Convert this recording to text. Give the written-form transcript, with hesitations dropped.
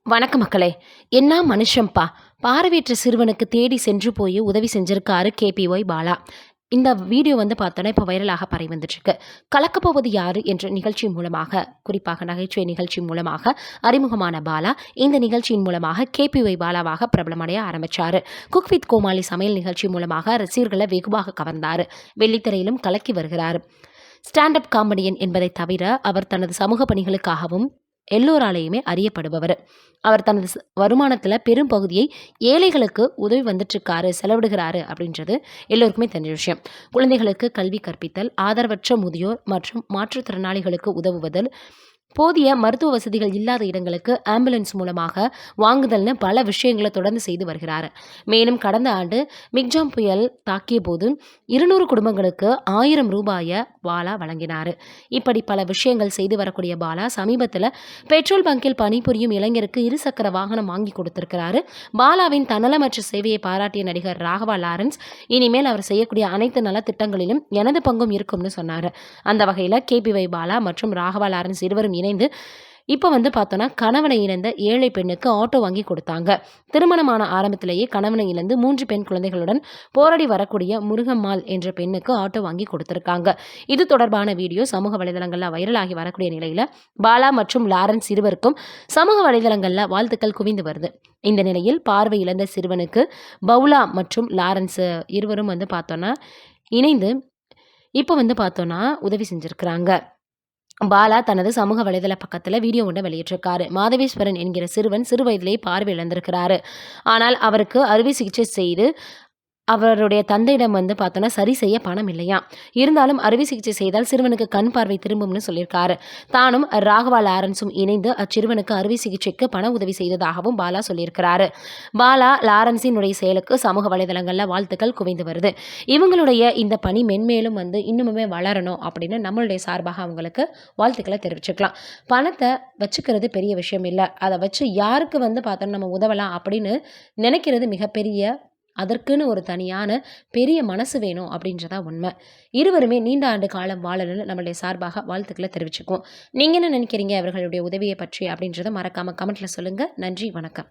வணக்க மக்களே! என்னா மனுஷம்பா! பார்வையற்ற சிறுவனுக்கு தேடி சென்று போய் உதவி செஞ்சிருக்காரு கேபிஒய் பாலா. இந்த வீடியோ பார்த்தோன்னா, இப்ப வைரலாக பரவி வந்துட்டுருக்கு. கலக்கப்போவது யாரு என்ற நிகழ்ச்சி மூலமாக, குறிப்பாக நகைச்சுவை நிகழ்ச்சி மூலமாக அறிமுகமான பாலா, இந்த நிகழ்ச்சியின் மூலமாக கேபிஒய் பாலாவாக பிரபலமடைய ஆரம்பிச்சாரு. குக் வித் கோமாளி சமையல் நிகழ்ச்சி மூலமாக ரசிகர்களை வெகுவாக கவர்ந்தாரு. வெள்ளித்திரையிலும் கலக்கி வருகிறாரு. ஸ்டாண்ட் அப் காமெடியன் என்பதை தவிர, அவர் தனது சமூக பணிகளுக்காகவும் எல்லோராலேயுமே அறியப்படுபவர். அவர் தனது வருமானத்துல பெரும் பகுதியை ஏழைகளுக்கு உதவி வந்துட்டுருக்காரு, செலவிடுகிறாரு அப்படின்றது எல்லோருக்குமே தெரிஞ்ச விஷயம். குழந்தைகளுக்கு கல்வி கற்பித்தல், ஆதரவற்ற முதியோர் மற்றும் மாற்றுத்திறனாளிகளுக்கு உதவுவதல், போதிய மருத்துவ வசதிகள் இல்லாத இடங்களுக்கு ஆம்புலன்ஸ் மூலமாக வாங்குதல்னு பல விஷயங்களை தொடர்ந்து செய்து வருகிறார். மேலும் கடந்த ஆண்டு மிக்ஜாம் புயல் தாக்கிய போது 200 குடும்பங்களுக்கு 1000 ரூபாயை பாலா வழங்கினார். இப்படி பல விஷயங்கள் செய்து வரக்கூடிய பாலா சமீபத்தில் பெட்ரோல் பங்கில் பணிபுரியும் இளைஞருக்கு இருசக்கர வாகனம் வாங்கி கொடுத்திருக்கிறாரு. பாலாவின் தன்னலமற்ற சேவையை பாராட்டிய நடிகர் ராகவா லாரன்ஸ், இனிமேல் அவர் செய்யக்கூடிய அனைத்து நலத்திட்டங்களிலும் எனது பங்கும் இருக்கும்னு சொன்னார். அந்த வகையில் கேபிஒய் பாலா மற்றும் ராகவா லாரன்ஸ் இருவரும் இணைந்து இப்போ பார்த்தோன்னா, கணவனை இழந்த ஏழை பெண்ணுக்கு ஆட்டோ வாங்கி கொடுத்தாங்க. திருமணமான ஆரம்பத்திலேயே கணவனை இழந்து 3 பெண் குழந்தைகளுடன் போராடி வரக்கூடிய முருகம்மாள் என்ற பெண்ணுக்கு ஆட்டோ வாங்கி கொடுத்திருக்காங்க. இது தொடர்பான வீடியோ சமூக வலைதளங்கள்ல வைரலாகி வரக்கூடிய நிலையில பாலா மற்றும் லாரன்ஸ் இருவருக்கும் சமூக வலைதளங்கள்ல வாழ்த்துக்கள் குவிந்து வருது. இந்த நிலையில் பார்வை இழந்த சிறுவனுக்கு பவுலா மற்றும் லாரன்ஸ் இருவரும் பார்த்தோன்னா இணைந்து இப்போ பார்த்தோன்னா உதவி செஞ்சிருக்கிறாங்க. பாலா தனது சமூக வலைதள பக்கத்தில் வீடியோ ஒன்று வெளியிட்டிருக்காரு. மாதவேஸ்வரன் என்கிற சிறுவன் சிறு வயதிலேயே பார்வை இழந்திருக்கிறாரு. ஆனால் அவருக்கு அறுவை சிகிச்சை செய்து அவருடைய தந்தையிடம் பார்த்தோன்னா சரி செய்ய பணம் இல்லையா. இருந்தாலும் அறுவை சிகிச்சை செய்தால் சிறுவனுக்கு கண் பார்வை திரும்பும்னு சொல்லியிருக்காரு. தானும் ராகவா லாரன்ஸும் இணைந்து அச்சிறுவனுக்கு அறுவை சிகிச்சைக்கு பண உதவி செய்ததாகவும் பாலா சொல்லியிருக்கிறாரு. பாலா லாரன்ஸினுடைய செயலுக்கு சமூக வலைதளங்களில் வாழ்த்துக்கள் குவிந்து வருது. இவங்களுடைய இந்த பணி மென்மேலும் இன்னுமே வளரணும் அப்படின்னு நம்மளுடைய சார்பாக அவங்களுக்கு வாழ்த்துக்களை தெரிவிச்சுக்கலாம். பணத்தை வச்சுக்கிறது பெரிய விஷயம் இல்லை. அதை வச்சு யாருக்கு பார்த்தோன்னா நம்ம உதவலாம் அப்படின்னு நினைக்கிறது மிகப்பெரிய, அதற்குன்னு ஒரு தனியான பெரிய மனசு வேணும் அப்படின்றதா உண்மை. இருவருமே நீண்ட ஆண்டு காலம் வாழணும்னு நம்மளுடைய சார்பாக வாழ்த்துக்களை தெரிவிச்சுக்குவோம். நீங்கள் என்ன நினைக்கிறீங்க அவர்களுடைய உதவியை பற்றி அப்படின்றத மறக்காமல் கமெண்ட்டில் சொல்லுங்கள். நன்றி, வணக்கம்.